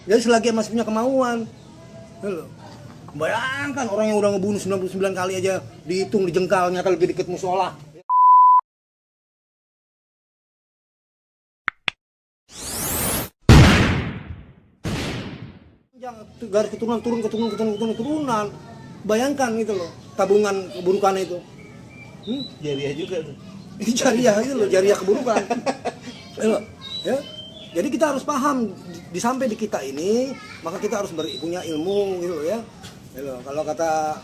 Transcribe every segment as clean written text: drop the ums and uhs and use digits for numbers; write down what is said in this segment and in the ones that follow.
Jadi selagi masih punya kemauan. Gitu. Bayangkan orang yang udah ngebunuh 99 kali aja dihitung di jengkalnya kalau lebih deket musola. Jangan garis keturunan turunan. Bayangkan gitu loh, tabungan keburukan itu. Jariah juga tuh. Jariah itu loh, jariah keburukan. Ya. Jadi kita harus paham sampai di kita ini, maka kita harus punya ilmu gitu loh ya. Gitu. Kalau kata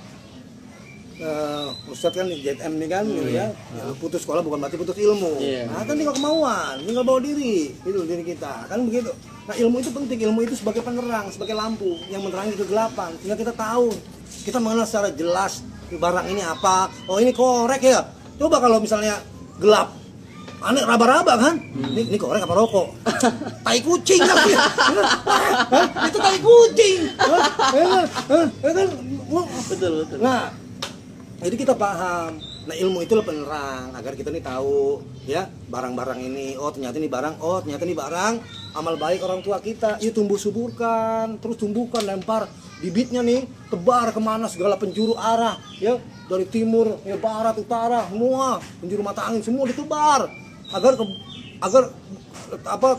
Ustadz kan JM ini kan gitu ya, putus sekolah bukan berarti putus ilmu. Nah kan tinggal kemauan, tinggal bawa diri, gitu diri kita, kan begitu. Nah ilmu itu penting, ilmu itu sebagai penerang, sebagai lampu yang menerangi kegelapan, sehingga kita tahu, kita mengenal secara jelas barang ini apa. Oh ini korek ya. Coba kalau misalnya gelap, aneh raba-raba kan? Ini korek apa rokok? Tai kucing kan? Itu tai kucing. Betul. Nah, jadi kita paham. Nah, ilmu itulah penerang agar kita nih tahu ya barang-barang ini. Oh, ternyata ini barang. Oh, ternyata ini barang amal baik orang tua kita. Yuk tumbuh suburkan, terus tumbuhkan, lempar bibitnya nih, tebar kemana segala penjuru arah ya, dari timur, ya barat, utara, semua penjuru mata angin semua ditebar agar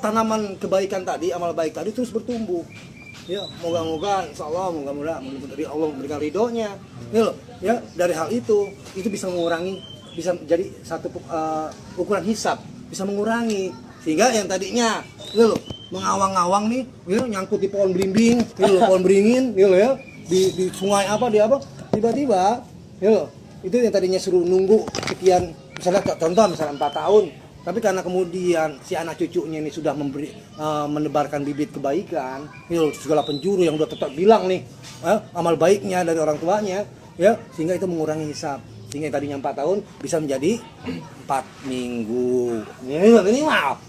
tanaman kebaikan tadi, amal baik tadi terus bertumbuh. Ya, moga-moga insyaallah moga-moga dari Allah memberikan ridhonya. Ya, dari hal itu bisa mengurangi, bisa jadi satu ukuran hisab, bisa mengurangi sehingga yang tadinya mengawang-awang nih, nyangkut di pohon belimbing, pohon beringin, ya, di sungai tiba-tiba, itu yang tadinya suruh nunggu sekian, misalnya contoh misalnya 4 tahun, tapi karena kemudian si anak cucunya ini sudah menebarkan bibit kebaikan, segala penjuru yang udah tetap bilang nih, amal baiknya dari orang tuanya, ya, sehingga itu mengurangi hisab, sehingga yang tadinya 4 tahun bisa menjadi 4 minggu, ini maaf.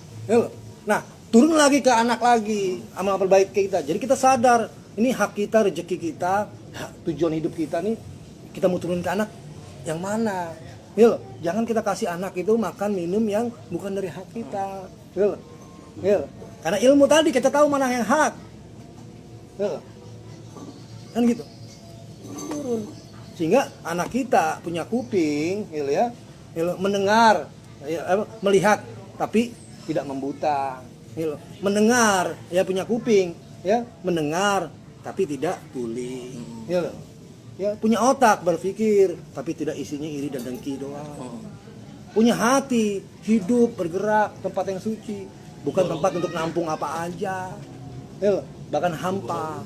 Nah, turun lagi ke anak lagi, amal baik kita. Jadi kita sadar, ini hak kita, rezeki kita, tujuan hidup kita nih, kita mau turun ke anak yang mana? Jangan kita kasih anak itu makan minum yang bukan dari hak kita. Karena ilmu tadi kita tahu mana yang hak. Kan gitu. Turun. Sehingga anak kita punya kuping, ya, mendengar, melihat, tapi tidak membuta. Mendengar, ya punya kuping, ya mendengar, tapi tidak tuli. Ya, punya otak berpikir, tapi tidak isinya iri dan dengki doang. Punya hati, hidup, bergerak, tempat yang suci, bukan tempat untuk nampung apa aja. Bahkan hampa.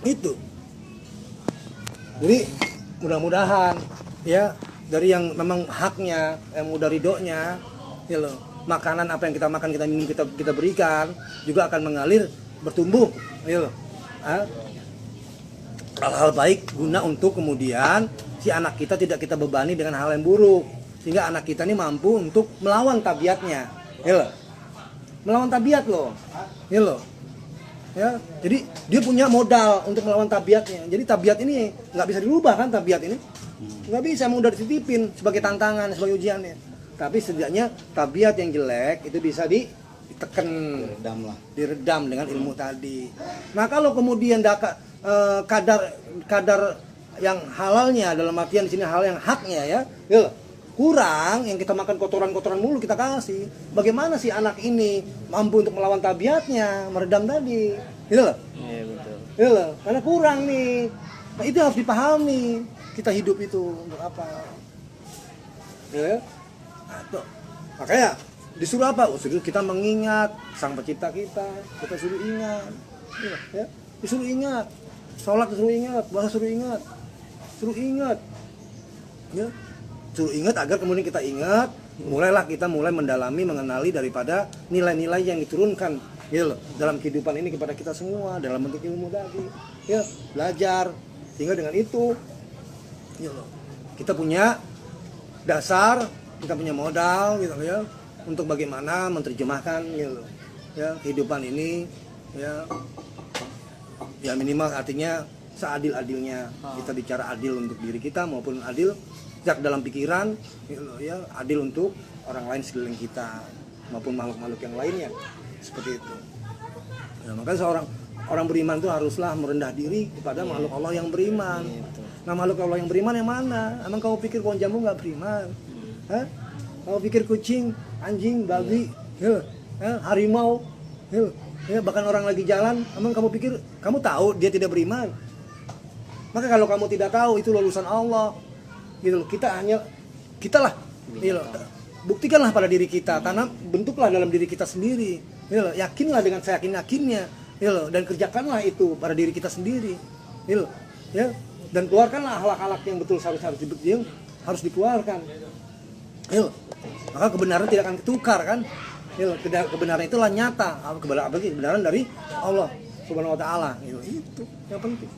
Itu. Jadi mudah-mudahan ya dari yang memang haknya, yang udah ridhonya, makanan apa yang kita makan, kita minum, kita berikan juga akan mengalir, bertumbuh, hal-hal baik guna untuk kemudian si anak kita tidak kita bebani dengan hal yang buruk, sehingga anak kita ini mampu untuk melawan tabiatnya, melawan tabiat loh, ya, jadi dia punya modal untuk melawan tabiatnya. Jadi tabiat ini nggak bisa dirubah kan, tabiat ini nggak bisa, mau udah dititipin sebagai tantangan, sebagai ujiannya. Tapi setidaknya tabiat yang jelek itu bisa ditekan, diredam dengan ilmu tadi. Nah kalau kemudian kadar yang halalnya, dalam artian di sini hal yang haknya ya, kurang, yang kita makan kotoran-kotoran mulu kita kasih. Bagaimana sih anak ini mampu untuk melawan tabiatnya, meredam tadi, gitu loh. Iya betul. Gitu loh, karena kurang nih. Nah itu harus dipahami. Kita hidup itu untuk apa? Ya. Nah, tuh. Makanya disuruh apa? Disuruh kita mengingat sang pencipta kita suruh ingat, ya. Disuruh ingat, sholat disuruh ingat, puasa suruh ingat, ya. Suruh ingat agar kemudian kita ingat, mulai mendalami, mengenali daripada nilai-nilai yang diturunkan, gitu loh, dalam kehidupan ini kepada kita semua dalam bentuk ilmu tadi, ya, belajar, sehingga dengan itu, gitu loh, kita punya dasar, kita punya modal, gitu ya, untuk bagaimana menerjemahkan, gitu, ya, kehidupan ini, ya minimal artinya seadil-adilnya kita bicara adil untuk diri kita maupun adil dalam pikiran, ya, adil untuk orang lain sekeliling kita maupun makhluk-makhluk yang lainnya, seperti itu. Ya, makanya seorang orang beriman itu haruslah merendah diri kepada makhluk Allah yang beriman. Nah, makhluk Allah yang beriman yang mana? Emang kamu pikir pohon jambu nggak beriman? Hah? Kamu pikir kucing, anjing, babi, harimau, ya, bahkan orang lagi jalan, emang kamu pikir kamu tahu dia tidak beriman? Maka kalau kamu tidak tahu itu lulusan Allah, gitu loh. Kita lah, gitu loh. Buktikanlah pada diri kita, karena bentuklah dalam diri kita sendiri, gitu loh. Yakinlah dengan seyakin-yakinnya, gitu loh. Dan kerjakanlah itu pada diri kita sendiri, gitu loh. Ya, dan keluarkanlah akhlak-akhlak yang betul harus dikeluarkan, gitu loh. Maka kebenaran tidak akan ketukar kan, gitu loh. Kebenaran itulah nyata, kebenaran dari Allah Subhanahu Wa Taala, gitu. Itu yang penting.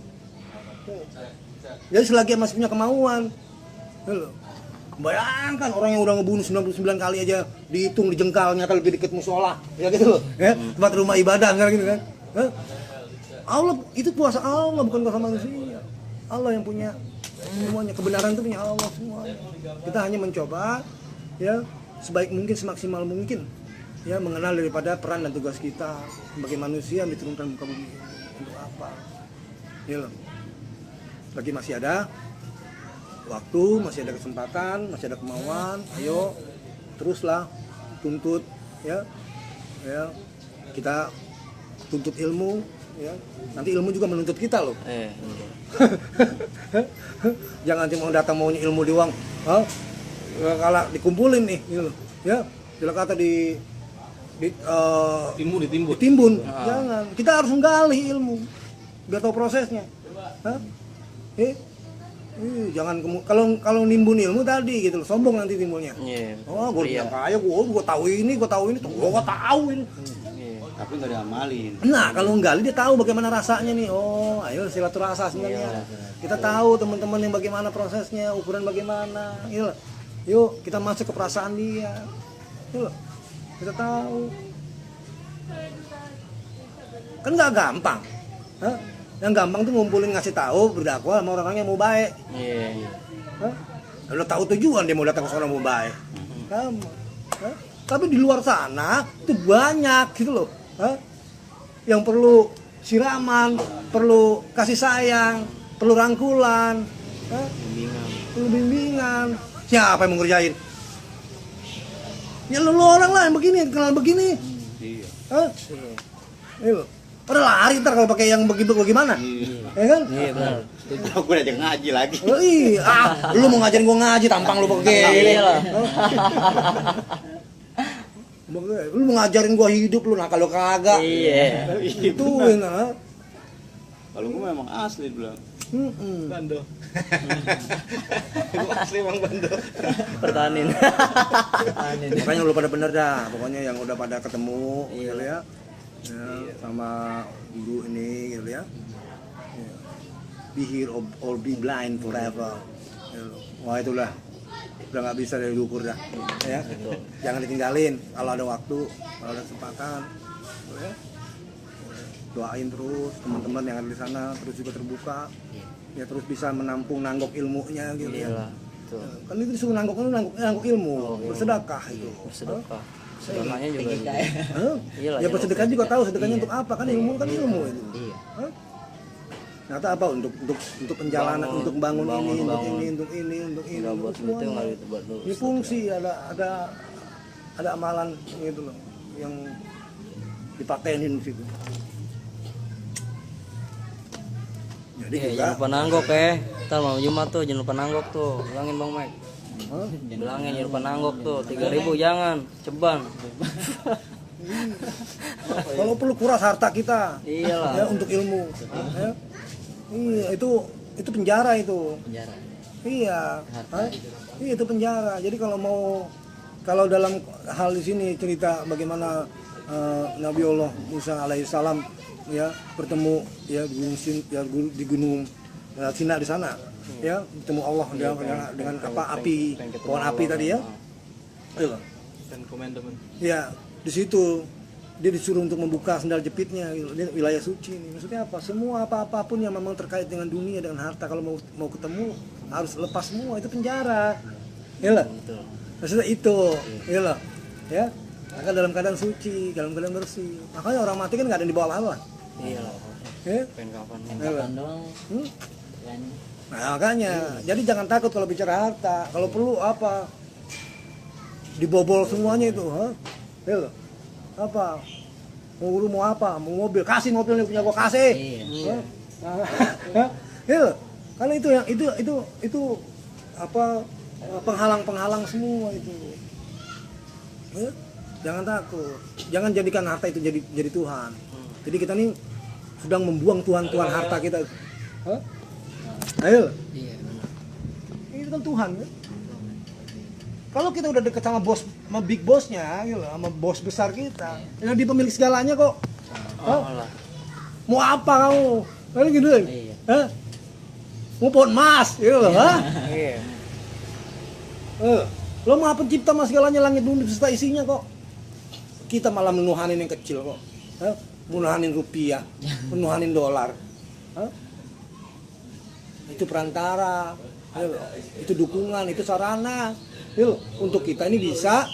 Jadi selagi masih punya kemauan, bayangkan orang yang udah ngebunuh 99 kali aja dihitung di jengkal, nyata lebih dekat musola, ya gitu loh, ya, tempat rumah ibadah kan gitu kan. Allah itu kuasa Allah, bukan kuasa manusia. Allah yang punya semuanya, kebenaran itu punya Allah semuanya. Kita hanya mencoba, ya, sebaik mungkin, semaksimal mungkin, ya, mengenal daripada peran dan tugas kita sebagai manusia yang diturunkan muka bumi untuk apa, ya loh. Lagi masih ada waktu, masih ada kesempatan, masih ada kemauan, ayo teruslah tuntut, ya, kita tuntut ilmu, ya, nanti ilmu juga menuntut kita loh. Jangan nanti mau datang maunya ilmu doang, kalau dikumpulin nih, gitu, ya, bila kata ditimbun, jangan, kita harus menggali ilmu, biar tahu prosesnya. Jangan kalau nimbun ilmu tadi gitu loh, sombong nanti timbulnya. Gue bilang kaya, gue tahu ini, gue tahu ini. Tapi nggak diamalin. Nah, kalau nggali dia tahu bagaimana rasanya nih. Oh, ayo silaturahmi sebenarnya. Kita tahu teman-teman yang bagaimana prosesnya, ukuran bagaimana. Yuk kita masuk ke perasaan dia. Yuk, kita tahu. Kan nggak gampang. Yang gampang tuh ngumpulin, ngasih tahu, berdakwah sama orang-orang yang mau baik. Lo tahu tujuan dia mau datang ke sana mau baik. Tapi di luar sana itu banyak gitu loh. Yang perlu siraman, perlu kasih sayang, perlu rangkulan, perlu bimbingan. Siapa yang mau ngerjain? Ya lo orang lah yang begini, kenal begini. Iya. Pada lari ntar kalau pakai yang begitu bagaimana? Ya kan? Iya benar. Aku udah ngaji lagi. Oh, iya, lu mau ngajarin gua ngaji, tampang lu pakai. Lu mau ngajarin gua hidup lu, nah kalau kagak. Iya. Ituin, ha? Kalau gua memang asli bilang. Bando. Gua asli emang bando. Pertanin. Makanya lu pada bener dah, pokoknya yang udah pada ketemu, gitu ya. Sama ibu ini gitu ya. Be here or be blind forever. Wah itulah udah nggak bisa dari ukur dah, ya. Jangan ditinggalin kalau ada waktu, kalau ada kesempatan, ya. Doain terus teman-teman yang ada di sana, terus juga terbuka, ya, terus bisa menampung nanggok ilmunya gitu ya. Kan itu disuruh nanggok ilmu, bersedekah itu. Bersedekah. Sedekahnya juga ya bersedekah juga tahu sedekahnya untuk apa, kan ilmu kan ilmu itu. Ternyata apa untuk penjalanan, untuk bangun ini, untuk ini buat semua. Ini fungsi ada amalan gitu loh yang dipatenin di situ. Jadi jangan lupa nanggok Ntar mau Jumat tuh jangan lupa nanggok tuh. Bilangin Bang Mike. Bilangin jangan lupa nanggok tuh. 3.000 jangan, ceban. Kalau perlu kuras harta kita. Iyalah. Ya untuk ilmu. Ya. Iya, itu penjara itu. Penjara. Iya. Iya, itu penjara. Jadi kalau dalam hal di sini cerita bagaimana Nabi Allah Musa alaihissalam ya bertemu ya di gunung Sina di sana ya bertemu Allah dengan apa api, pohon api tadi ya. Dan komandan. Ya, di situ dia disuruh untuk membuka sendal jepitnya gitu. Ini wilayah suci ini. Maksudnya apa? Semua apapun yang memang terkait dengan dunia, dengan harta, kalau mau ketemu harus lepas semua, itu penjara. Ya lah. Maksudnya itu. Ya lah. Ya. Maka dalam keadaan suci, dalam keadaan bersih. Makanya orang mati kan nggak ada yang dibawa apa. Iya lah. Ya? Pengen kapan? Kapan doang Hmm? kan Nah makanya, jadi jangan takut kalau bicara harta. Kalau perlu apa? Dibobol semuanya itu, ha? Ya loh. Apa? Lu mau apa? Mau mobil? Kasih mobilnya punya gua kasih. Iya. Hah? Ya loh. Karena itu yang itu apa penghalang-penghalang semua itu. Ya? Jangan takut. Jangan jadikan harta itu jadi Tuhan. Jadi kita nih sedang membuang Tuhan harta kita. Hah? Ayo. Iya benar. Ini kan Tuhan kan? Kalau kita udah deket sama bos, sama big bossnya, gitu, sama bos besar kita, yang dia pemilik segalanya kok. Hah? Oh lah. Mau apa kamu? Kan gitu kan? Iya. Hah? Mau pohon emas, gitu loh, hah? Iya. Lo maha pencipta mas segalanya langit bumi beserta isinya kok. Kita malah menuhanin yang kecil kok. Hah? Menuhanin rupiah, menuhanin dolar. Hah? Itu perantara, itu dukungan, itu sarana. Untuk kita ini bisa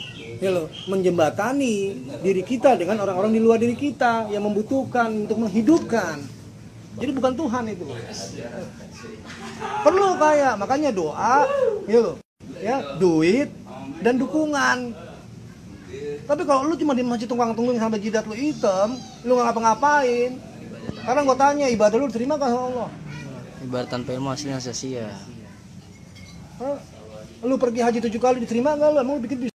menjembatani diri kita dengan orang-orang di luar diri kita yang membutuhkan untuk menghidupkan. Jadi bukan Tuhan itu. Perlu kayak makanya doa, ya, duit dan dukungan. Tapi kalau lu cuma di masjid tunggang-tunggang sampai jidat lu hitam, lu nggak ngapa-ngapain. Karena gue tanya ibadah lu terima kan sama Allah? Ibarat tanpa ilmu hasilnya sia-sia. Hah? Lu pergi haji 7 kali diterima nggak lu? Emang lu bikin